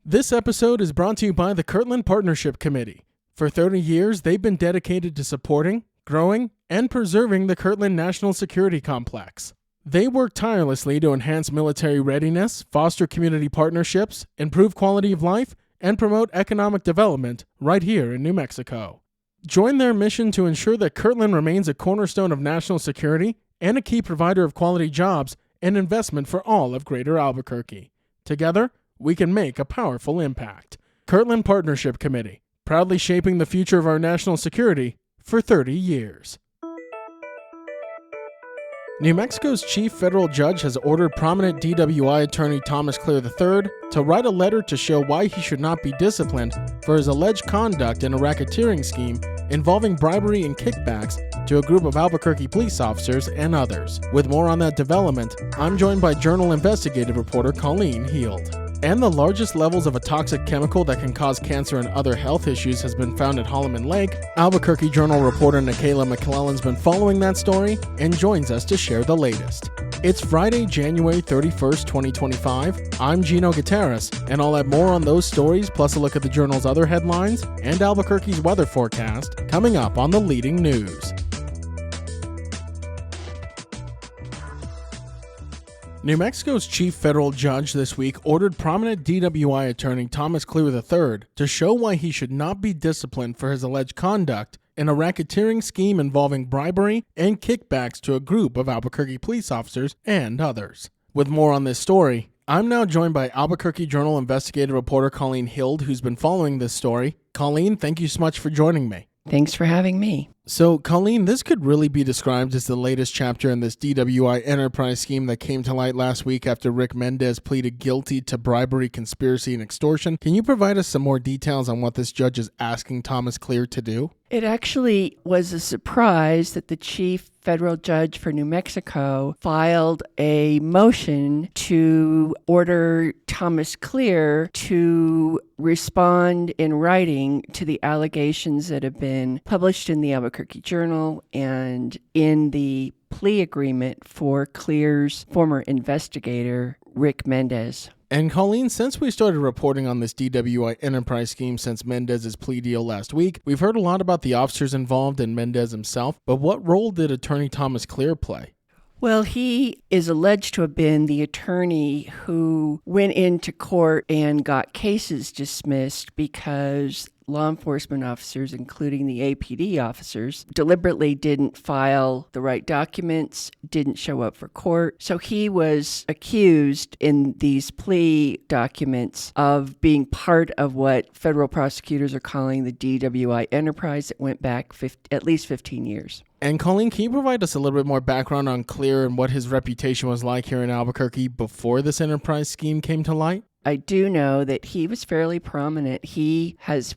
This episode is brought to you by the Kirtland Partnership Committee. For 30 years, they've been dedicated to supporting, growing, and preserving the Kirtland National Security Complex. They work tirelessly to enhance military readiness, foster community partnerships, improve quality of life, and promote economic development right here in New Mexico. Join their mission to ensure that Kirtland remains a cornerstone of national security and a key provider of quality jobs and investment for all of Greater Albuquerque. Together, we can make a powerful impact. Kirtland Partnership Committee, proudly shaping the future of our national security for 30 years. New Mexico's chief federal judge has ordered prominent DWI attorney Thomas Clear III to write a letter to show why he should not be disciplined for his alleged conduct in a racketeering scheme involving bribery and kickbacks to a group of Albuquerque police officers and others. With more on that development, I'm joined by Journal investigative reporter Colleen Heald. And the largest levels of a toxic chemical that can cause cancer and other health issues has been found at Holloman Lake. Albuquerque Journal reporter Nikayla McClellan's been following that story and joins us to share the latest. It's Friday, January 31st, 2025. I'm Gino Gutierrez, and I'll have more on those stories, plus a look at the Journal's other headlines and Albuquerque's weather forecast coming up on the leading news. New Mexico's chief federal judge this week ordered prominent DWI attorney Thomas Clear III to show why he should not be disciplined for his alleged conduct in a racketeering scheme involving bribery and kickbacks to a group of Albuquerque police officers and others. With more on this story, I'm now joined by Albuquerque Journal investigative reporter Colleen Heald, who's been following this story. Colleen, thank you so much for joining me. Thanks for having me. So, Colleen, this could really be described as the latest chapter in this DWI enterprise scheme that came to light last week after Rick Mendez pleaded guilty to bribery, conspiracy, and extortion. Can you provide us some more details on what this judge is asking Thomas Clear to do? It actually was a surprise that the chief federal judge for New Mexico filed a motion to order Thomas Clear to respond in writing to the allegations that have been published in the Albuquerque Journal and in the plea agreement for Clear's former investigator, Rick Mendez. And Colleen, since we started reporting on this DWI enterprise scheme since Mendez's plea deal last week, we've heard a lot about the officers involved and Mendez himself, but what role did attorney Thomas Clear play? Well, he is alleged to have been the attorney who went into court and got cases dismissed because law enforcement officers, including the APD officers, deliberately didn't file the right documents, didn't show up for court. So he was accused in these plea documents of being part of what federal prosecutors are calling the DWI enterprise that went back at least 15 years. And Colleen, can you provide us a little bit more background on Clear and what his reputation was like here in Albuquerque before this enterprise scheme came to light? I do know that he was fairly prominent. He has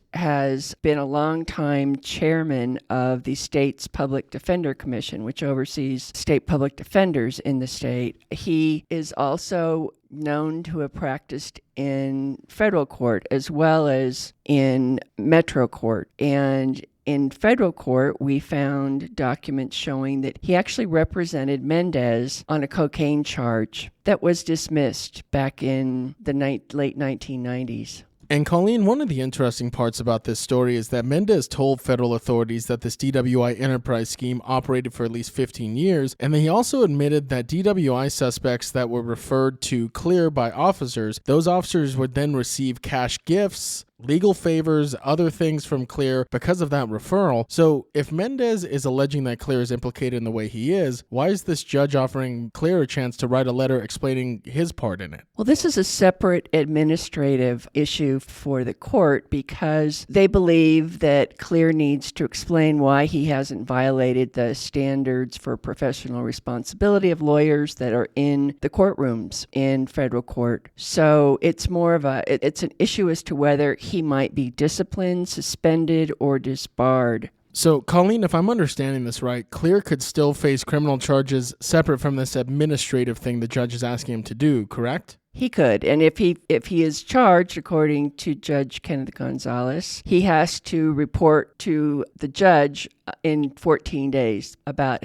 been a long-time chairman of the state's Public Defender Commission, which oversees state public defenders in the state. He is also known to have practiced in federal court as well as in Metro court. And in federal court, we found documents showing that he actually represented Mendez on a cocaine charge that was dismissed back in the late 1990s. And Colleen, one of the interesting parts about this story is that Mendez told federal authorities that this DWI enterprise scheme operated for at least 15 years, and he also admitted that DWI suspects that were referred to Clear by officers, those officers would then receive cash gifts, legal favors, other things from Clear because of that referral. So if Mendez is alleging that Clear is implicated in the way he is, why is this judge offering Clear a chance to write a letter explaining his part in it? Well, this is a separate administrative issue for the court because they believe that Clear needs to explain why he hasn't violated the standards for professional responsibility of lawyers that are in the courtrooms in federal court. So it's more of it's an issue as to whether he might be disciplined, suspended, or disbarred. So, Colleen, if I'm understanding this right, Clear could still face criminal charges separate from this administrative thing the judge is asking him to do, correct? He could, and if he is charged, according to Judge Kenneth Gonzalez, he has to report to the judge in 14 days about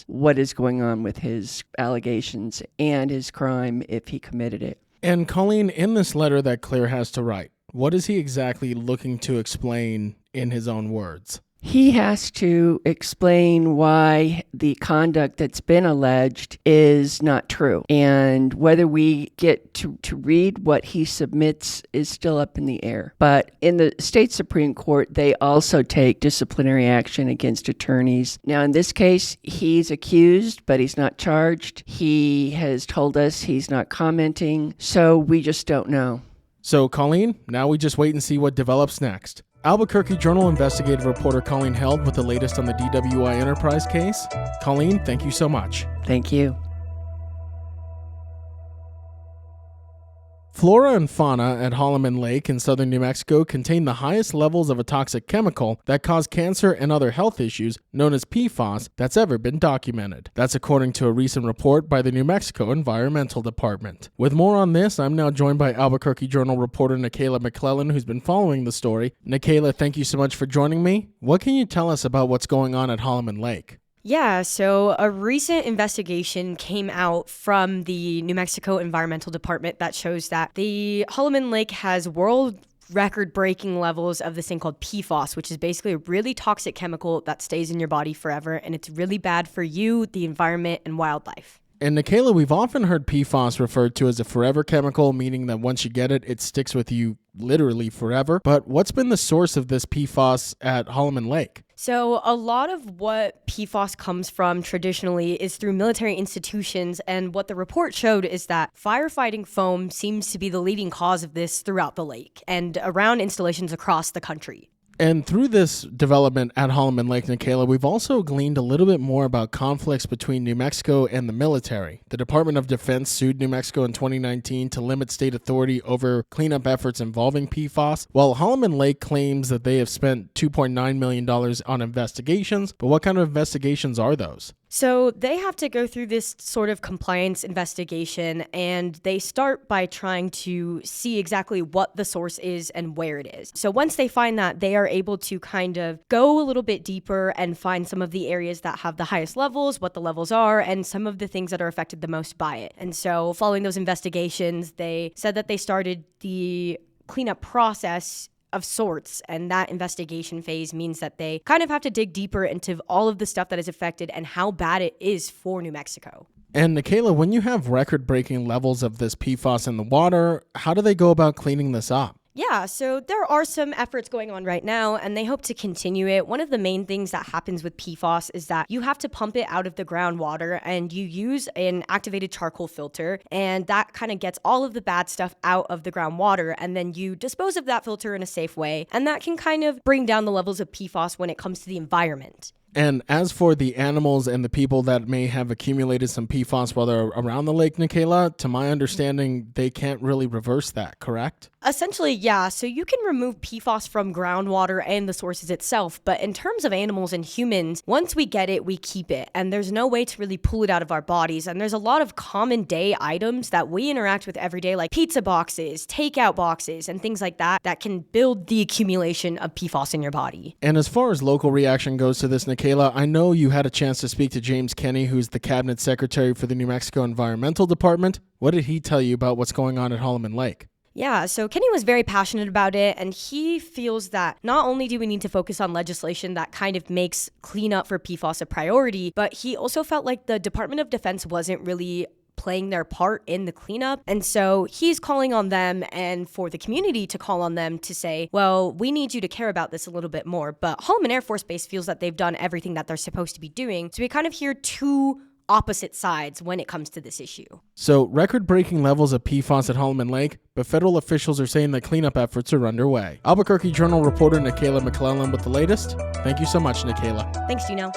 what is going on with his allegations and his crime if he committed it. And Colleen, in this letter that Clear has to write, What is he exactly looking to explain in his own words? He has to explain why the conduct that's been alleged is not true. And whether we get to read what he submits is still up in the air. But in the state Supreme Court, they also take disciplinary action against attorneys. Now, in this case, he's accused, but he's not charged. He has told us he's not commenting, so we just don't know. So, Colleen, now we just wait and see what develops next. Albuquerque Journal investigative reporter Colleen Held with the latest on the DWI Enterprise case. Colleen, thank you so much. Thank you. Flora and fauna at Holloman Lake in southern New Mexico contain the highest levels of a toxic chemical that cause cancer and other health issues known as PFAS that's ever been documented. That's according to a recent report by the New Mexico Environmental Department. With more on this, I'm now joined by Albuquerque Journal reporter Nikayla McClellan, who's been following the story. Nikayla, thank you so much for joining me. What can you tell us about what's going on at Holloman Lake? Yeah, so a recent investigation came out from the New Mexico Environmental Department that shows that the Holloman Lake has world record-breaking levels of this thing called PFAS, which is basically a really toxic chemical that stays in your body forever, and it's really bad for you, the environment, and wildlife. And Nikayla, we've often heard PFAS referred to as a forever chemical, meaning that once you get it, it sticks with you literally forever. But what's been the source of this PFAS at Holloman Lake? So a lot of what PFAS comes from traditionally is through military institutions, and what the report showed is that firefighting foam seems to be the leading cause of this throughout the lake and around installations across the country. And through this development at Holloman Lake, Nikayla, we've also gleaned a little bit more about conflicts between New Mexico and the military. The Department of Defense sued New Mexico in 2019 to limit state authority over cleanup efforts involving PFAS, while Holloman Lake claims that they have spent $2.9 million on investigations. But what kind of investigations are those? So they have to go through this sort of compliance investigation, and they start by trying to see exactly what the source is and where it is. So once they find that, they are able to kind of go a little bit deeper and find some of the areas that have the highest levels, what the levels are, and some of the things that are affected the most by it. And so following those investigations, they said that they started the cleanup process of sorts, and that investigation phase means that they kind of have to dig deeper into all of the stuff that is affected and how bad it is for New Mexico. And Nikayla, when you have record-breaking levels of this PFAS in the water, how do they go about cleaning this up? Yeah, so there are some efforts going on right now, and they hope to continue it. One of the main things that happens with PFAS is that you have to pump it out of the groundwater, and you use an activated charcoal filter, and that kind of gets all of the bad stuff out of the groundwater, and then you dispose of that filter in a safe way, and that can kind of bring down the levels of PFAS when it comes to the environment. And as for the animals and the people that may have accumulated some PFAS while they're around the lake, Nikayla, to my understanding, they can't really reverse that, correct? Essentially, yeah. So you can remove PFAS from groundwater and the sources itself. But in terms of animals and humans, once we get it, we keep it. And there's no way to really pull it out of our bodies. And there's a lot of common day items that we interact with every day, like pizza boxes, takeout boxes, and things like that, that can build the accumulation of PFAS in your body. And as far as local reaction goes to this, Nikayla, I know you had a chance to speak to James Kenney, who's the cabinet secretary for the New Mexico Environmental Department. What did he tell you about what's going on at Holloman Lake? Yeah, so Kenny was very passionate about it, and he feels that not only do we need to focus on legislation that kind of makes cleanup for PFAS a priority, but he also felt like the Department of Defense wasn't really playing their part in the cleanup. And so he's calling on them and for the community to call on them to say, well, we need you to care about this a little bit more. But Holloman Air Force Base feels that they've done everything that they're supposed to be doing. So we kind of hear two opposite sides when it comes to this issue. So record-breaking levels of PFAS at Holloman Lake, but federal officials are saying that cleanup efforts are underway. Albuquerque Journal reporter Nikayla McClellan with the latest. Thank you so much, Nikayla. Thanks, Gino.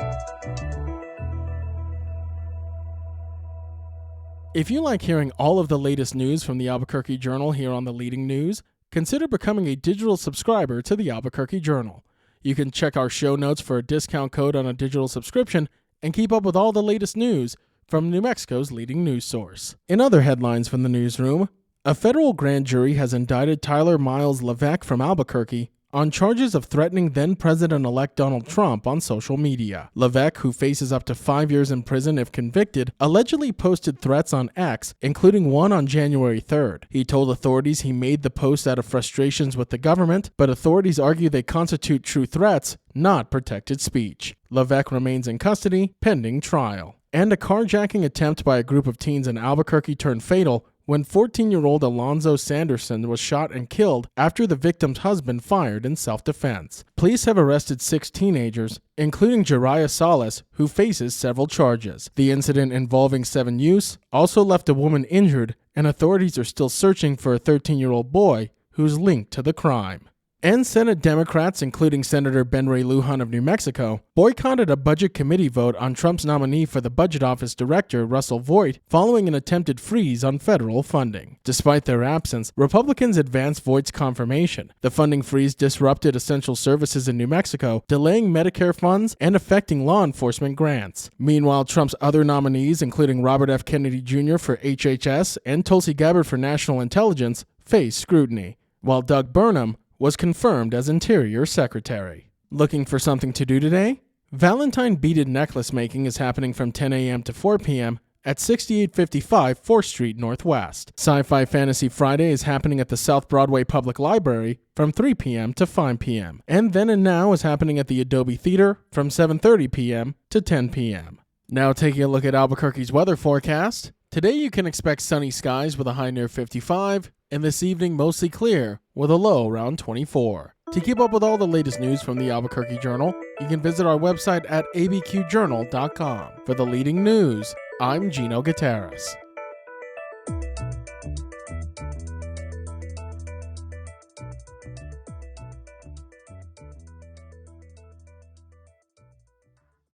If you like hearing all of the latest news from the Albuquerque Journal here on the Leading News, consider becoming a digital subscriber to the Albuquerque Journal. You can check our show notes for a discount code on a digital subscription and keep up with all the latest news from New Mexico's leading news source. In other headlines from the newsroom, a federal grand jury has indicted Tyler Miles Levesque from Albuquerque on charges of threatening then-President-elect Donald Trump on social media. Levesque, who faces up to 5 years in prison if convicted, allegedly posted threats on X, including one on January 3rd. He told authorities he made the post out of frustrations with the government, but authorities argue they constitute true threats, not protected speech. Levesque remains in custody, pending trial. And a carjacking attempt by a group of teens in Albuquerque turned fatal when 14-year-old Alonzo Sanderson was shot and killed after the victim's husband fired in self-defense. Police have arrested 6 teenagers, including Jariah Salas, who faces several charges. The incident involving 7 youths also left a woman injured, and authorities are still searching for a 13-year-old boy who's linked to the crime. And Senate Democrats, including Senator Ben Ray Lujan of New Mexico, boycotted a budget committee vote on Trump's nominee for the Budget Office Director, Russell Voigt, following an attempted freeze on federal funding. Despite their absence, Republicans advanced Voigt's confirmation. The funding freeze disrupted essential services in New Mexico, delaying Medicare funds and affecting law enforcement grants. Meanwhile, Trump's other nominees, including Robert F. Kennedy Jr. for HHS and Tulsi Gabbard for National Intelligence, face scrutiny, while Doug Burnham was confirmed as Interior Secretary. Looking for something to do today? Valentine beaded necklace making is happening from 10 a.m. to 4 p.m. at 6855 4th Street Northwest. Sci-Fi Fantasy Friday is happening at the South Broadway Public Library from 3 p.m. to 5 p.m. And Then and Now is happening at the Adobe Theater from 7:30 p.m. to 10 p.m. Now taking a look at Albuquerque's weather forecast. Today you can expect sunny skies with a high near 55, and this evening mostly clear with a low around 24. To keep up with all the latest news from the Albuquerque Journal, you can visit our website at abqjournal.com. For the leading news, I'm Gino Gutierrez.